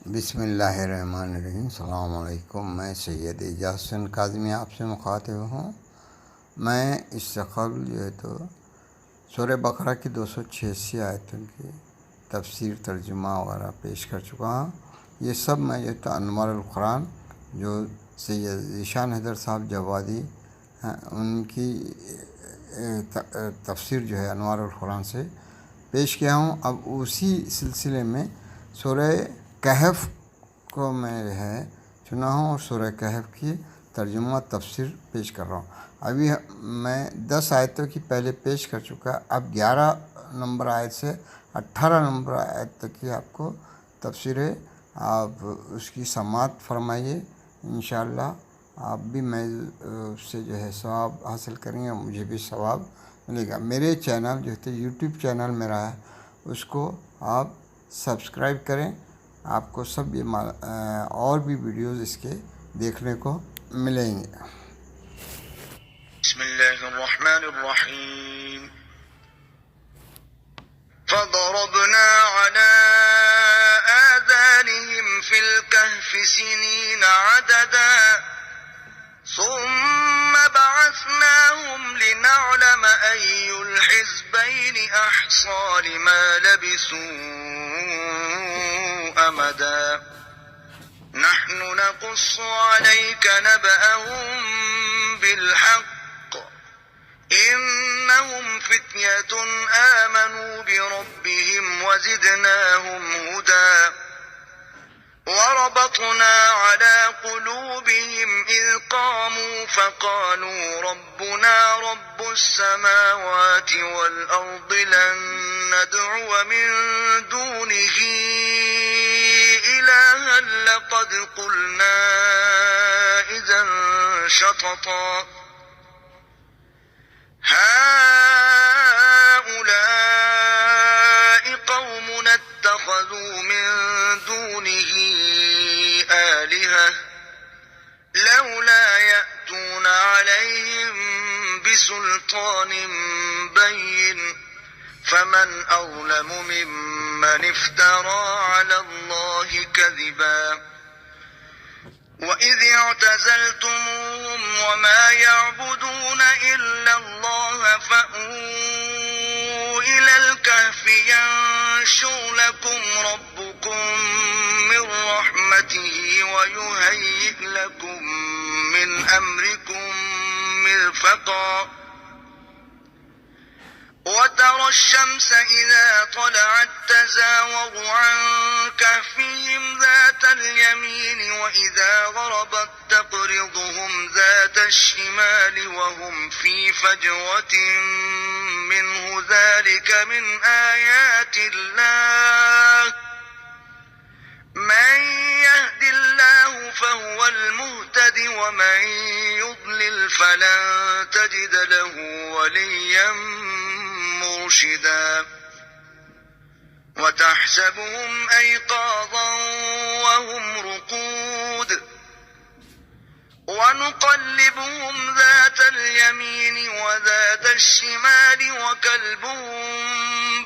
بسم اللہ الرحمن الرحیم۔ السلام علیکم۔ میں سید اعجاز حسین کاظمی آپ سے مخاطب ہوں۔ میں اس سے قبل جو ہے تو سورہ بقرہ کی 286 آیتوں کی تفسیر، ترجمہ وغیرہ پیش کر چکا ہوں۔ یہ سب میں جو ہے تو انوار القرآن جو سید ذیشان حیدر صاحب جوادی ہیں ان کی تفسیر جو ہے انوار القرآن سے پیش کیا ہوں۔ اب اسی سلسلے میں سورہ کہف کو میں چنا ہوں اور سورہ کہف کی ترجمہ تفسیر پیش کر رہا ہوں۔ ابھی میں 10 آیتوں کی پہلے پیش کر چکا، اب 11 نمبر آیت سے 18 نمبر آیت تک کی آپ کو تفسیر ہے۔ آپ اس کی سماعت فرمائیے، انشاءاللہ آپ بھی میں اس سے جو ہے ثواب حاصل کریں گے، مجھے بھی ثواب ملے گا۔ میرے چینل جو ہے یوٹیوب چینل میرا ہے، اس کو آپ سبسکرائب کریں، آپ کو سب یہ اور بھی ویڈیوز اس کے دیکھنے کو ملیں گے۔ بسم اللہ الرحمن الرحیم۔ فضربنا على آذانهم في الكهف سنين عددا ثم بعثناهم لنعلم أي الحزبين أحصى لما لبثوا أمدا نحن نقص عليك نبأهم بالحق إنهم فتية آمنوا بربهم وزدناهم هدى وربطنا على قلوبهم إذ قاموا فقالوا ربنا رب السماوات والأرض لن ندعو من دونه إلها لقد قلنا إذا شططا هؤلاء قومنا اتخذوا من دونه آلهة لولا يأتون عليهم بسلطان بين فمن أظلم ممن افترى على الله كذبا وإذ اعتزلتموهم وما يعبدون إلا الله فأووا إلى الكهف ينشر لكم ربكم من رحمته ويهيئ لكم من أمركم مرفقا وترى الشمس إذا طلعت تزاور عن كهفهم ذات اليمين وإذا غربت تقرضهم ذات الشمال وهم في فجوة منه ذلك من آيات الله من يهد الله فهو المهتد ومن يضلل فلن تجد له وليا مرشدا وتحسبهم أيقاظا وهم رقود ونقلبهم ذات اليمين وذات الشمال وكلبهم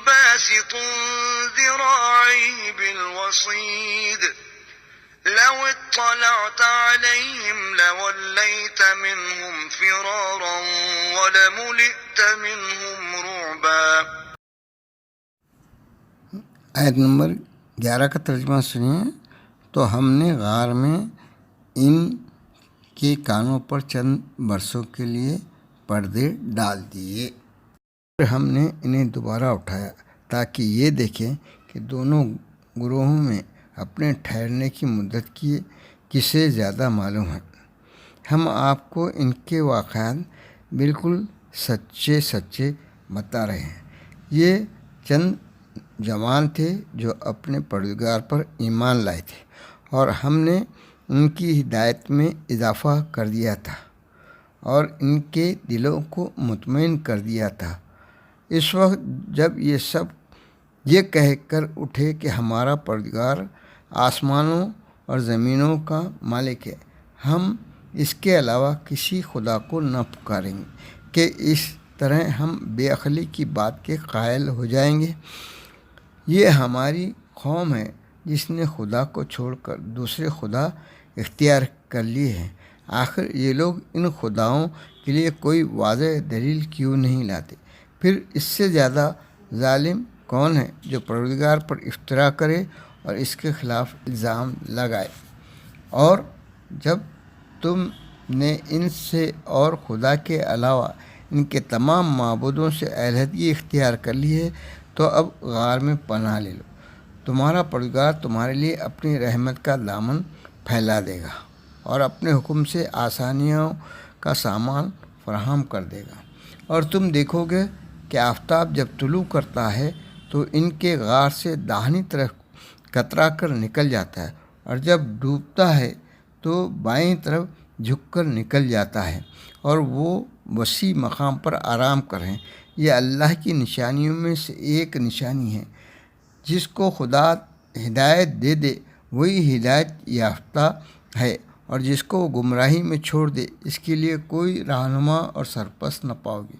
باسط ذراعيه بالوصيد لو اطلعت عليهم لوليت منهم فرارا ولملئت منهم رعبا۔ آیت نمبر 11 کا ترجمہ سنیے۔ تو ہم نے غار میں ان کے کانوں پر چند برسوں کے لیے پردے ڈال دیے، پھر ہم نے انہیں دوبارہ اٹھایا تاکہ یہ دیکھیں کہ دونوں گروہوں میں اپنے ٹھہرنے کی مدت کی کسے زیادہ معلوم ہے۔ ہم آپ کو ان کے واقعات بالکل سچے بتا رہے ہیں۔ یہ چند جوان تھے جو اپنے پروردگار پر ایمان لائے تھے اور ہم نے ان کی ہدایت میں اضافہ کر دیا تھا اور ان کے دلوں کو مطمئن کر دیا تھا۔ اس وقت جب یہ سب یہ کہہ کر اٹھے کہ ہمارا پروردگار آسمانوں اور زمینوں کا مالک ہے، ہم اس کے علاوہ کسی خدا کو نہ پکاریں گے کہ اس طرح ہم بے عقلی کی بات کے قائل ہو جائیں گے۔ یہ ہماری قوم ہے جس نے خدا کو چھوڑ کر دوسرے خدا اختیار کر لیے ہیں۔ آخر یہ لوگ ان خداؤں کے لیے کوئی واضح دلیل کیوں نہیں لاتے؟ پھر اس سے زیادہ ظالم کون ہے جو پروردگار پر افترا کرے اور اس کے خلاف الزام لگائے؟ اور جب تم نے ان سے اور خدا کے علاوہ ان کے تمام معبودوں سے علیحدگی اختیار کر لی ہے تو اب غار میں پناہ لے لو، تمہارا پروردگار تمہارے لیے اپنی رحمت کا دامن پھیلا دے گا اور اپنے حکم سے آسانیوں کا سامان فراہم کر دے گا۔ اور تم دیکھو گے کہ آفتاب جب طلوع کرتا ہے تو ان کے غار سے داہنی طرف کترا کر نکل جاتا ہے، اور جب ڈوبتا ہے تو بائیں طرف جھک کر نکل جاتا ہے، اور وہ وسیع مقام پر آرام کریں۔ یہ اللہ کی نشانیوں میں سے ایک نشانی ہے۔ جس کو خدا ہدایت دے دے وہی ہدایت یافتہ ہے، اور جس کو وہ گمراہی میں چھوڑ دے اس کے لیے کوئی رہنما اور سرپرست نہ پاؤ گے۔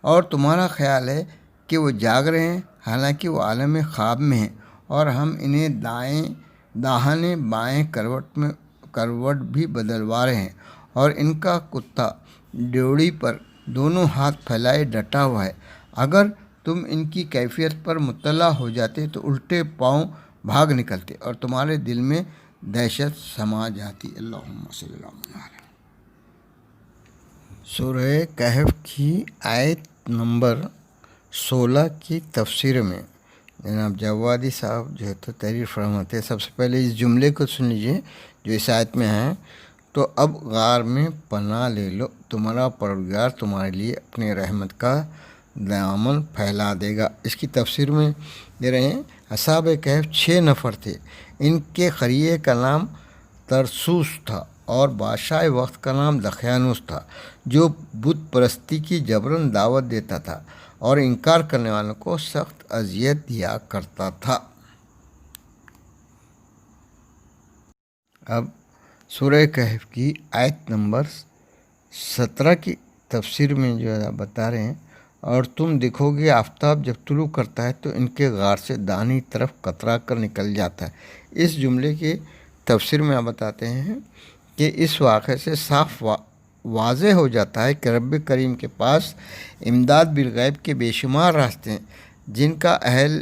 اور تمہارا خیال ہے کہ وہ جاگ رہے ہیں، حالانکہ وہ عالم خواب میں ہیں، اور ہم انہیں داہنے بائیں کروٹ بھی بدلوا رہے ہیں، اور ان کا کتا ڈیوڑی پر دونوں ہاتھ پھیلائے ڈٹا ہوا ہے۔ اگر تم ان کی کیفیت پر مطلع ہو جاتے تو الٹے پاؤں بھاگ نکلتے اور تمہارے دل میں دہشت سما جاتی۔ اللہم صلی اللہ علیہ وسلم۔ سورہ کہف کی آیت نمبر 16 کی تفسیر میں جناب جوادی صاحب جو ہے تو تحریر فرماتے ہیں۔ سب سے پہلے اس جملے کو سن لیجئے جو اس آیت میں ہے، تو اب غار میں پناہ لے لو، تمہارا پروردگار تمہارے لیے اپنی رحمت کا دامن پھیلا دے گا۔ اس کی تفسیر میں دے رہے ہیں، اصحاب کہف 6 نفر تھے۔ ان کے قریے کا نام ترسوس تھا اور بادشاہ وقت کا نام دقیانوس تھا، جو بت پرستی کی جبراً دعوت دیتا تھا اور انکار کرنے والوں کو سخت اذیت دیا کرتا تھا۔ اب سورہ کہف کی آیت نمبر 17 کی تفسیر میں جو ہے بتا رہے ہیں، اور تم دیکھو گے آفتاب جب طلوع کرتا ہے تو ان کے غار سے داہنی طرف کترا کر نکل جاتا ہے۔ اس جملے کے تفسیر میں آپ بتاتے ہیں کہ اس واقعے سے صاف واضح ہو جاتا ہے کہ رب کریم کے پاس امداد بالغیب کے بے شمار راستے ہیں جن کا اہل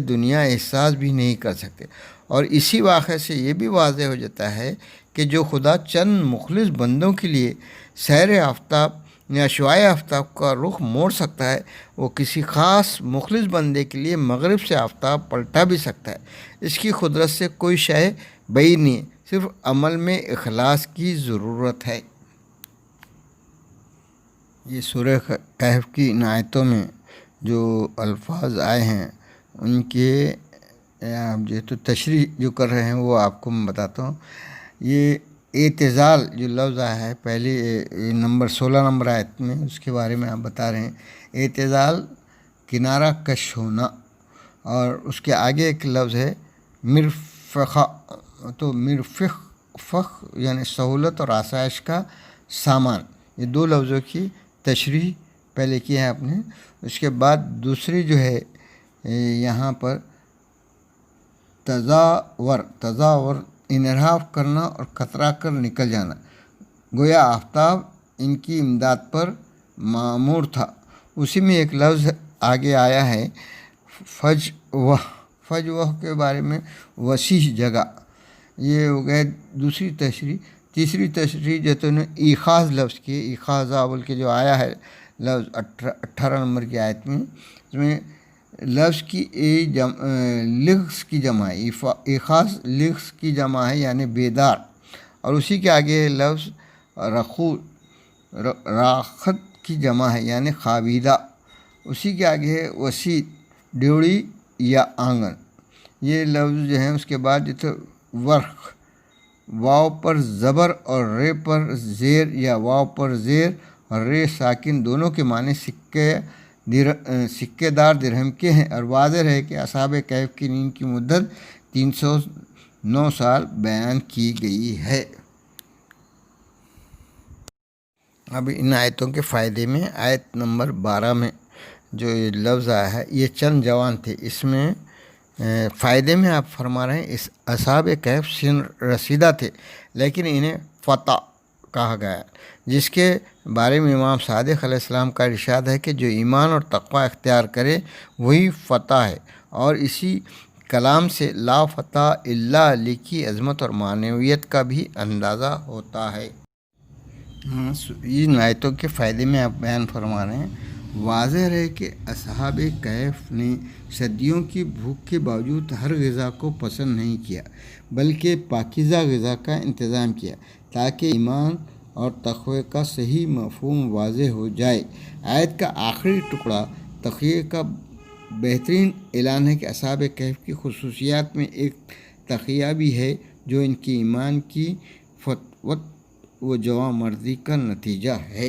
دنیا احساس بھی نہیں کر سکتے، اور اسی واقعے سے یہ بھی واضح ہو جاتا ہے کہ جو خدا چند مخلص بندوں کے لیے سیر آفتاب یا شعاع آفتاب کا رخ موڑ سکتا ہے، وہ کسی خاص مخلص بندے کے لیے مغرب سے آفتاب پلٹا بھی سکتا ہے۔ اس کی قدرت سے کوئی شے بعید نہیں ہے، صرف عمل میں اخلاص کی ضرورت ہے۔ یہ سورہ کہف کی ان آیتوں میں جو الفاظ آئے ہیں ان کے آپ جو تو تشریح جو کر رہے ہیں وہ آپ کو میں بتاتا ہوں۔ یہ اعتزال جو لفظ آیا ہے پہلے نمبر 16 نمبر آیت میں، اس کے بارے میں آپ بتا رہے ہیں۔ اعتزال کنارہ کش ہونا، اور اس کے آگے ایک لفظ ہے مرفقہ، تو مرفق یعنی سہولت اور آسائش کا سامان۔ یہ دو لفظوں کی تشریح پہلے کی ہے آپ نے۔ اس کے بعد دوسری جو ہے یہاں پر تزاور انحراف کرنا اور کترا کر نکل جانا، گویا آفتاب ان کی امداد پر مامور تھا۔ اسی میں ایک لفظ آگے آیا ہے فجوہ کے بارے میں، وسیع جگہ، یہ ہو گئے دوسری تشریح۔ تیسری تشریح جو تو نے ایخاذ لفظ کی، ایخاذ بول کے جو آیا ہے لفظ 18 نمبر کی آیت میں، اس میں لفظ کی لغز کی جمع ہے، ایخاذ لغز کی جمع ہے یعنی بیدار، اور اسی کے آگے لفظ راخت کی جمع ہے یعنی خوابیدہ، اسی کے آگے ہے وسیع ڈیوڑی یا آنگن۔ یہ لفظ جو ہیں اس کے بعد جو تو ورق، واو پر زبر اور رے پر زیر، یا واو پر زیر اور رے ساکن دونوں کے معنی سکے دار درہم کے ہیں، اور واضح ہے کہ اصحاب کہف کی نیند کی مدت 309 سال بیان کی گئی ہے۔ اب ان آیتوں کے فائدے میں آیت نمبر 12 میں جو یہ لفظ آیا ہے، یہ چند جوان تھے، اس میں فائدے میں آپ فرما رہے ہیں اس اصحاب کہف سن رسیدہ تھے لیکن انہیں فتح کہا گیا، جس کے بارے میں امام صادق علیہ السلام کا ارشاد ہے کہ جو ایمان اور تقوی اختیار کرے وہی فتح ہے، اور اسی کلام سے لا فتح الا علی کی عظمت اور معنویت کا بھی اندازہ ہوتا ہے۔ ان آیتوں کے فائدے میں آپ بیان فرما رہے ہیں، واضح رہے کہ اصحاب کہف نے صدیوں کی بھوک کے باوجود ہر غذا کو پسند نہیں کیا بلکہ پاکیزہ غذا کا انتظام کیا تاکہ ایمان اور تقوی کا صحیح مفہوم واضح ہو جائے۔ آیت کا آخری ٹکڑا تقوی کا بہترین اعلان ہے کہ اصحاب کہف کی خصوصیات میں ایک تقیہ بھی ہے جو ان کی ایمان کی فتوت و جوان مردی کا نتیجہ ہے۔